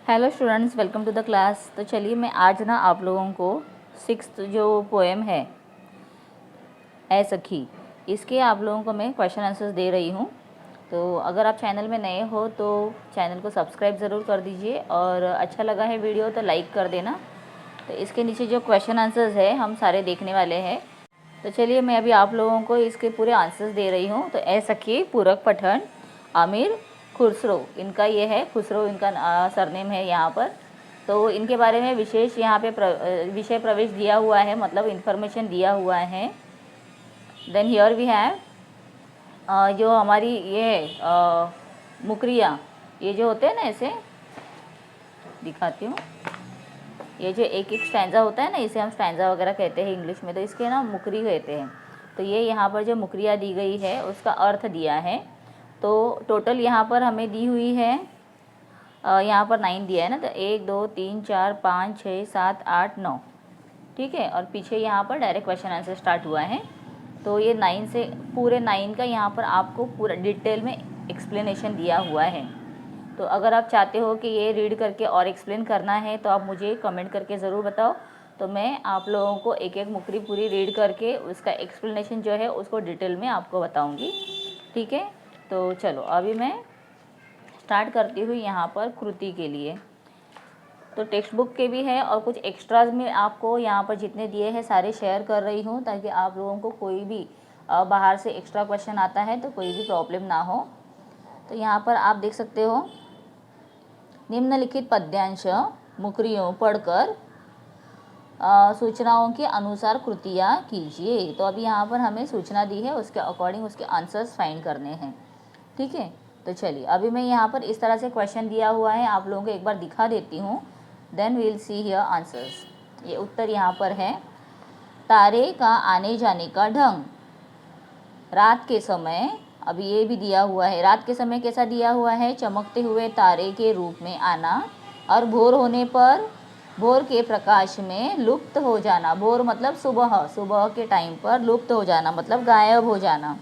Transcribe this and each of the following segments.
Hello students, welcome to the class. तो चलिए मैं आज ना आप लोगों को 6th जो पोएम है ए सखी, इसके आप लोगों को मैं क्वेश्चन आंसर्स दे रही हूँ। तो अगर आप चैनल में नए हो तो चैनल को सब्सक्राइब ज़रूर कर दीजिए, और अच्छा लगा है वीडियो तो लाइक कर देना। तो इसके नीचे जो क्वेश्चन आंसर्स है हम सारे देखने वाले हैं। तो चलिए मैं अभी आप लोगों को इसके पूरे आंसर्स दे रही हूँ। तो ए सखी पूरक पठन आमिर खुसरो, इनका ये है, खुसरो इनका सरनेम है यहाँ पर। तो इनके बारे में विशेष यहाँ पे विषय प्रवेश दिया हुआ है, मतलब इन्फॉर्मेशन दिया हुआ है। देन हियर वी हैव जो हमारी ये है मुकरिया, ये जो होते हैं ना, ऐसे दिखाती हूँ। ये जो एक एक स्टैंजा होता है ना, इसे हम स्टैंजा वगैरह कहते हैं इंग्लिश में, तो इसके ना मुकरी कहते हैं। तो ये यहाँ पर जो मुकरिया दी गई है उसका अर्थ दिया है। तो टोटल यहाँ पर हमें दी हुई है, यहाँ पर 9 दिया है ना, तो 1 2 3 4 5 6 7 8 9, ठीक है। और पीछे यहाँ पर डायरेक्ट क्वेश्चन आंसर स्टार्ट हुआ है। तो ये 9 से पूरे 9 का यहाँ पर आपको पूरा डिटेल में एक्सप्लेनेशन दिया हुआ है। तो अगर आप चाहते हो कि ये रीड करके और एक्सप्लेन करना है तो आप मुझे कमेंट करके ज़रूर बताओ। तो मैं आप लोगों को एक एक मुकरी पूरी रीड करके उसका एक्सप्लेनेशन जो है उसको डिटेल में आपको बताऊंगी, ठीक है। तो चलो अभी मैं स्टार्ट करती हुई यहाँ पर कृति के लिए। तो टेक्स्ट बुक के भी है और कुछ एक्स्ट्राज में आपको यहाँ पर जितने दिए हैं सारे शेयर कर रही हूँ, ताकि आप लोगों को कोई भी बाहर से एक्स्ट्रा क्वेश्चन आता है तो कोई भी प्रॉब्लम ना हो। तो यहाँ पर आप देख सकते हो, निम्नलिखित पद्यांश मुकरियों पढ़कर सूचनाओं के अनुसार कृतियाँ कीजिए। तो अभी यहाँ पर हमें सूचना दी है, उसके अकॉर्डिंग उसके आंसर्स फाइंड करने हैं, ठीक है। तो चलिए अभी मैं यहाँ पर इस तरह से क्वेश्चन दिया हुआ है, आप लोगों को एक बार दिखा देती हूँ, then we'll see here answers. ये उत्तर यहाँ पर है, तारे का आने जाने का ढंग। रात के समय, अभी ये भी दिया हुआ है, रात के समय कैसा दिया हुआ है, चमकते हुए तारे के रूप में आना, और भोर होने पर भोर के प्रकाश में लुप्त हो जाना। भोर मतलब सुबह, सुबह के टाइम पर लुप्त हो जाना मतलब गायब हो जाना।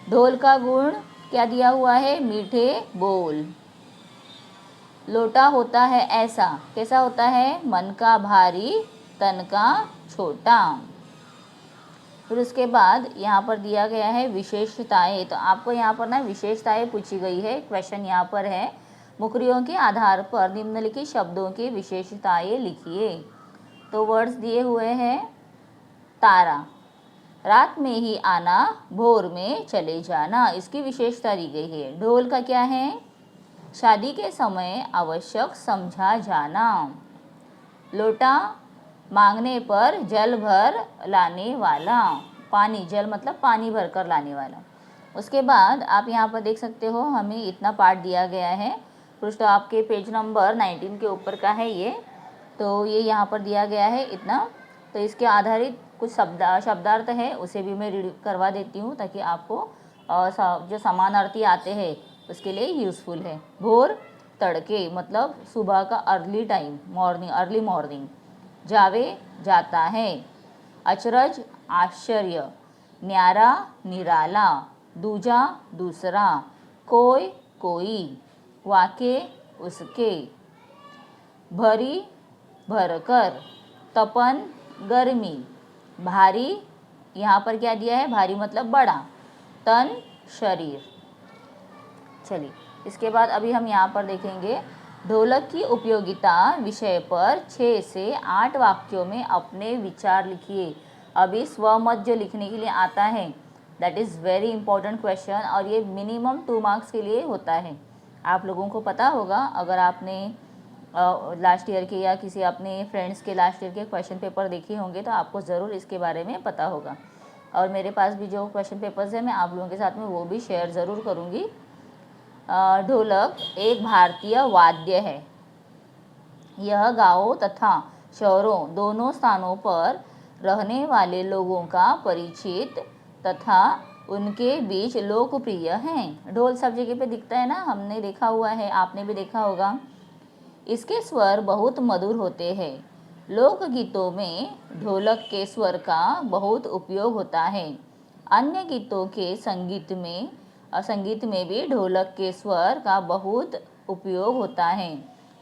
ढोल का गुण क्या दिया हुआ है, मीठे बोल। लोटा होता है ऐसा, कैसा होता है, मन का भारी तन का छोटा। फिर उसके बाद यहाँ पर दिया गया है विशेषताएं। तो आपको यहाँ पर ना विशेषताएं पूछी गई है, क्वेश्चन यहाँ पर है, मुकरियों के आधार पर निम्नलिखित शब्दों की विशेषताएं लिखिए। तो वर्ड्स दिए हुए हैं, तारा, रात में ही आना, भोर में चले जाना, इसकी विशेषता दी गई है। ढोल का क्या है, शादी के समय आवश्यक समझा जाना। लोटा, मांगने पर जल भर लाने वाला, पानी, जल मतलब पानी भर कर लाने वाला। उसके बाद आप यहाँ पर देख सकते हो, हमें इतना पार्ट दिया गया है, पृष्ठ आपके पेज नंबर 19 के ऊपर का है ये। तो ये यहाँ पर दिया गया है इतना। तो इसके आधारित कुछ शब्दार्थ है, उसे भी मैं रीड करवा देती हूँ, ताकि आपको जो समानार्थी आते हैं उसके लिए यूज़फुल है। भोर, तड़के मतलब सुबह का early time, morning, early morning. जावे, जाता है। अचरज, आश्चर्य। न्यारा, निराला। दूजा, दूसरा। कोई, कोई। वाके, उसके। भरी, भरकर। तपन, गर्मी। भारी, यहाँ पर क्या दिया है, भारी मतलब बड़ा। तन, शरीर। चलिए इसके बाद अभी हम यहाँ पर देखेंगे, ढोलक की उपयोगिता विषय पर 6 से 8 वाक्यों में अपने विचार लिखिए। अभी स्वमत जो लिखने के लिए आता है, that is very important question, और ये मिनिमम 2 मार्क्स के लिए होता है। आप लोगों को पता होगा, अगर आपने लास्ट ईयर के या किसी अपने फ्रेंड्स के लास्ट ईयर के क्वेश्चन पेपर देखे होंगे तो आपको ज़रूर इसके बारे में पता होगा। और मेरे पास भी जो क्वेश्चन पेपर्स हैं मैं आप लोगों के साथ में वो भी शेयर ज़रूर करूँगी। ढोलक एक भारतीय वाद्य है। यह गाँवों तथा शहरों दोनों स्थानों पर रहने वाले लोगों का परिचित तथा उनके बीच लोकप्रिय है। ढोल सब जगह पे दिखता है ना, हमने देखा हुआ है, आपने भी देखा होगा। इसके स्वर बहुत मधुर होते हैं। लोकगीतों में ढोलक के स्वर का बहुत उपयोग होता है। अन्य गीतों के संगीत में भी ढोलक के स्वर का बहुत उपयोग होता है।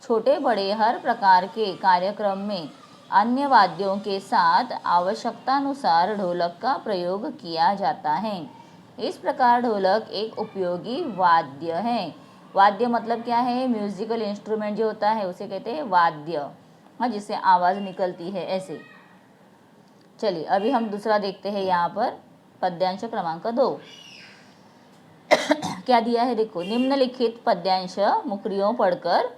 छोटे बड़े हर प्रकार के कार्यक्रम में अन्य वाद्यों के साथ आवश्यकतानुसार ढोलक का प्रयोग किया जाता है। इस प्रकार ढोलक एक उपयोगी वाद्य है। वाद्य मतलब क्या है? म्यूजिकल इंस्ट्रूमेंट जो होता है उसे कहते हैं वाद्य, हाँ, जिससे आवाज़ निकलती है ऐसे। चलिए अभी हम दूसरा देखते हैं। यहाँ पर पद्यांश क्रमांक 2 क्या दिया है देखो, निम्नलिखित पद्यांश मुकरियों पढ़कर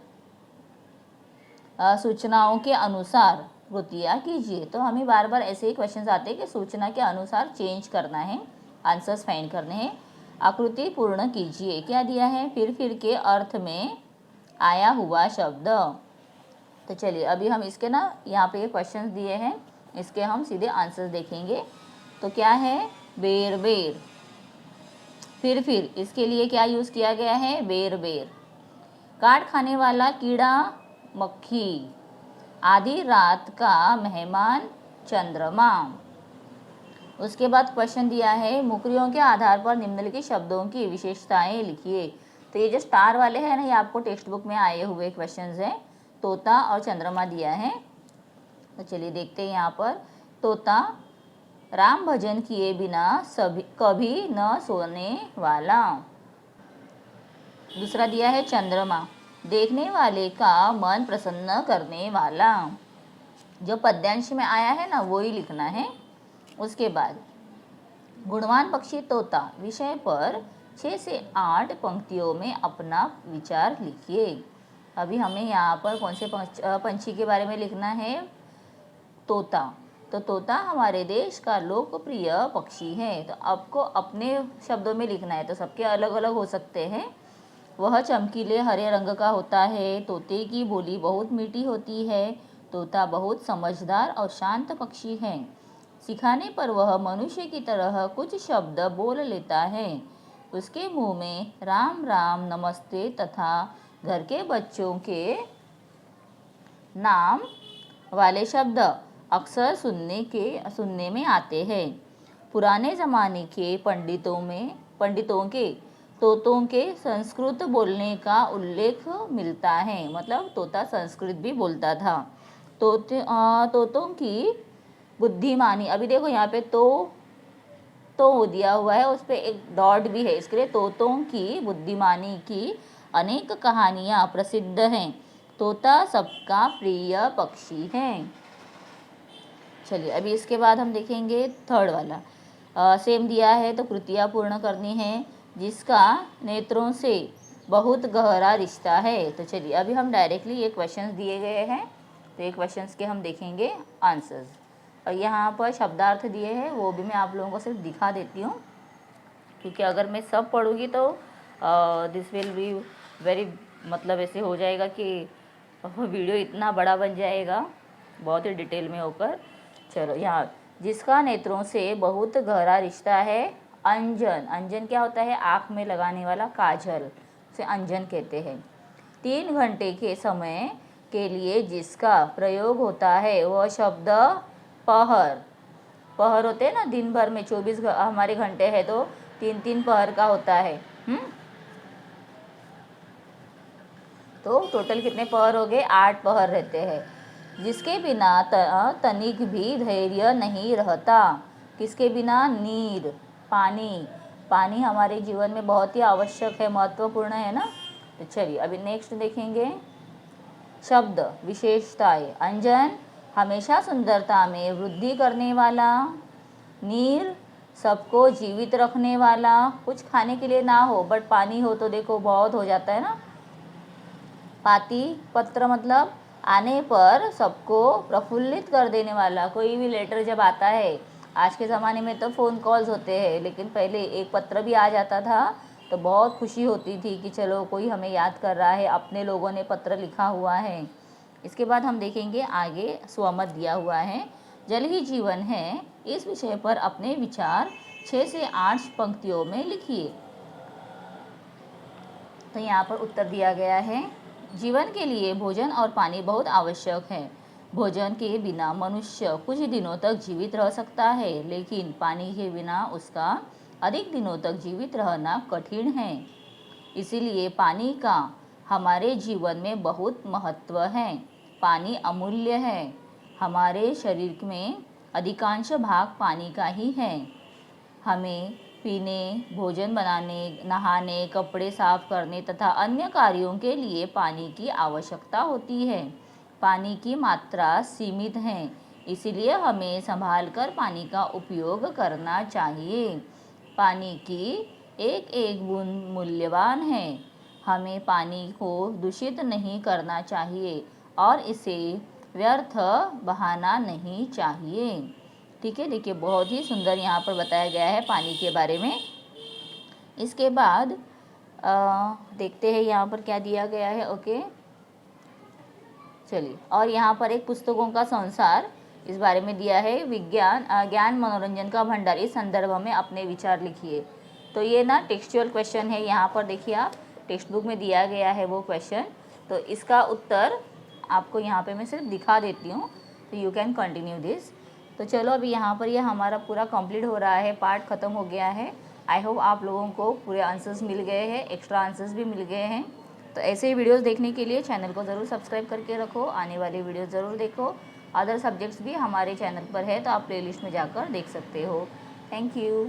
सूचनाओं के अनुसार कृतियाँ कीजिए। तो हमें बार बार ऐसे ही क्वेश्चंस आते हैं कि सूचना के अनुसार चेंज करना है, आंसर्स फाइंड करने हैं। आकृति पूर्ण कीजिए, क्या दिया है? फिर के अर्थ में आया हुआ शब्द। तो चलिए अभी हम इसके ना यहाँ पे क्वेश्चंस दिए हैं, इसके हम सीधे आंसर्स देखेंगे। तो क्या है? बेर बेर। फिर इसके लिए क्या यूज़ किया गया है? बेर बेर। काट खाने वाला कीड़ा मक्खी, आधी रात का मेहमान चंद्रमा। उसके बाद क्वेश्चन दिया है मुकरियों के आधार पर निम्नलिखित शब्दों की विशेषताएं लिखिए। तो ये जो स्टार वाले हैं ना, ये आपको टेक्स्ट बुक में आए हुए क्वेश्चंस हैं। तोता और चंद्रमा दिया है। तो चलिए देखते हैं। यहाँ पर तोता, राम भजन किए बिना कभी न सोने वाला। दूसरा दिया है चंद्रमा, देखने वाले का मन प्रसन्न करने वाला। जो पद्यांश में आया है ना वो ही लिखना है। उसके बाद गुणवान पक्षी तोता विषय पर 6 से 8 पंक्तियों में अपना विचार लिखिए। अभी हमें यहाँ पर कौन से पंछी के बारे में लिखना है? तोता। तो तोता हमारे देश का लोकप्रिय पक्षी है। तो आपको अपने शब्दों में लिखना है, तो सबके अलग अलग हो सकते हैं। वह चमकीले हरे रंग का होता है। तोते की बोली बहुत मीठी होती है। तोता बहुत समझदार और शांत पक्षी है। सिखाने पर वह मनुष्य की तरह कुछ शब्द बोल लेता है। उसके मुंह में राम राम, नमस्ते तथा घर के बच्चों के नाम वाले शब्द अक्सर सुनने में आते हैं। पुराने ज़माने के पंडितों के तोतों के संस्कृत बोलने का उल्लेख मिलता है। मतलब तोता संस्कृत भी बोलता था। तोतों की बुद्धिमानी, अभी देखो यहाँ पे तो दिया हुआ है, उस पर एक डॉट भी है, इसके लिए तोतों की बुद्धिमानी की अनेक कहानियाँ प्रसिद्ध हैं। तोता सबका प्रिय पक्षी है। चलिए अभी इसके बाद हम देखेंगे थर्ड वाला। सेम दिया है तो कृतियाँ पूर्ण करनी है, जिसका नेत्रों से बहुत गहरा रिश्ता है। तो चलिए अभी हम डायरेक्टली ये क्वेश्चंस दिए गए हैं, तो ये क्वेश्चंस के हम देखेंगे आंसर्स। और यहाँ पर शब्दार्थ दिए हैं, वो भी मैं आप लोगों को सिर्फ दिखा देती हूँ, क्योंकि अगर मैं सब पढ़ूँगी तो दिस विल बी वेरी, मतलब ऐसे हो जाएगा कि वीडियो इतना बड़ा बन जाएगा, बहुत ही डिटेल में होकर। चलो यहाँ, जिसका नेत्रों से बहुत गहरा रिश्ता है। अंजन, अंजन क्या होता है? आँख में लगाने वाला काजल से अंजन कहते हैं। 3 घंटे के समय के लिए जिसका प्रयोग होता है वह शब्द पहर। पहर होते हैं ना, दिन भर में 24 हमारे घंटे हैं, तो 3 पहर का होता है। तो टोटल कितने पहर हो गए? 8 पहर रहते हैं। जिसके बिना तनिक भी धैर्य नहीं रहता। किसके बिना? नीर, पानी। पानी हमारे जीवन में बहुत ही आवश्यक है, महत्वपूर्ण है ना। तो चलिए अभी नेक्स्ट देखेंगे। शब्द विशेषताएं। अंजन हमेशा सुंदरता में वृद्धि करने वाला। नीर सबको जीवित रखने वाला। कुछ खाने के लिए ना हो बट पानी हो तो देखो बहुत हो जाता है ना। पाती, पत्र मतलब आने पर सबको प्रफुल्लित कर देने वाला। कोई भी लेटर जब आता है, आज के ज़माने में तो फ़ोन कॉल्स होते हैं, लेकिन पहले एक पत्र भी आ जाता था तो बहुत खुशी होती थी कि चलो कोई हमें याद कर रहा है, अपने लोगों ने पत्र लिखा हुआ है। इसके बाद हम देखेंगे आगे, स्वमत दिया हुआ है। जल ही जीवन है, इस विषय पर अपने विचार 6 से 8 पंक्तियों में लिखिए। तो यहाँ पर उत्तर दिया गया है। जीवन के लिए भोजन और पानी बहुत आवश्यक है। भोजन के बिना मनुष्य कुछ दिनों तक जीवित रह सकता है, लेकिन पानी के बिना उसका अधिक दिनों तक जीवित रहना कठिन है। इसीलिए पानी का हमारे जीवन में बहुत महत्व है। पानी अमूल्य है। हमारे शरीर में अधिकांश भाग पानी का ही है। हमें पीने, भोजन बनाने, नहाने, कपड़े साफ करने तथा अन्य कार्यों के लिए पानी की आवश्यकता होती है। पानी की मात्रा सीमित है, इसलिए हमें संभाल कर पानी का उपयोग करना चाहिए। पानी की एक एक बूंद मूल्यवान है। हमें पानी को दूषित नहीं करना चाहिए और इसे व्यर्थ बहाना नहीं चाहिए। ठीक है, देखिए बहुत ही सुंदर यहाँ पर बताया गया है पानी के बारे में। इसके बाद देखते हैं यहाँ पर क्या दिया गया है। ओके, चलिए, और यहाँ पर एक पुस्तकों का संसार इस बारे में दिया है। विज्ञान ज्ञान मनोरंजन का भंडार, इस संदर्भ में अपने विचार लिखिए। तो ये ना टेक्सचुअल क्वेश्चन है। यहाँ पर देखिए, आप टेक्स्ट बुक में दिया गया है वो क्वेश्चन, तो इसका उत्तर आपको यहाँ पे मैं सिर्फ दिखा देती हूँ, तो यू कैन कंटिन्यू दिस। तो चलो, अभी यहाँ पर ये हमारा पूरा कंप्लीट हो रहा है, पार्ट ख़त्म हो गया है। आई होप आप लोगों को पूरे आंसर्स मिल गए हैं, एक्स्ट्रा आंसर्स भी मिल गए हैं। तो ऐसे ही वीडियोस देखने के लिए चैनल को ज़रूर सब्सक्राइब करके रखो, आने वाली वीडियो ज़रूर देखो। अदर सब्जेक्ट्स भी हमारे चैनल पर है, तो आप प्लेलिस्ट में जाकर देख सकते हो। Thank you.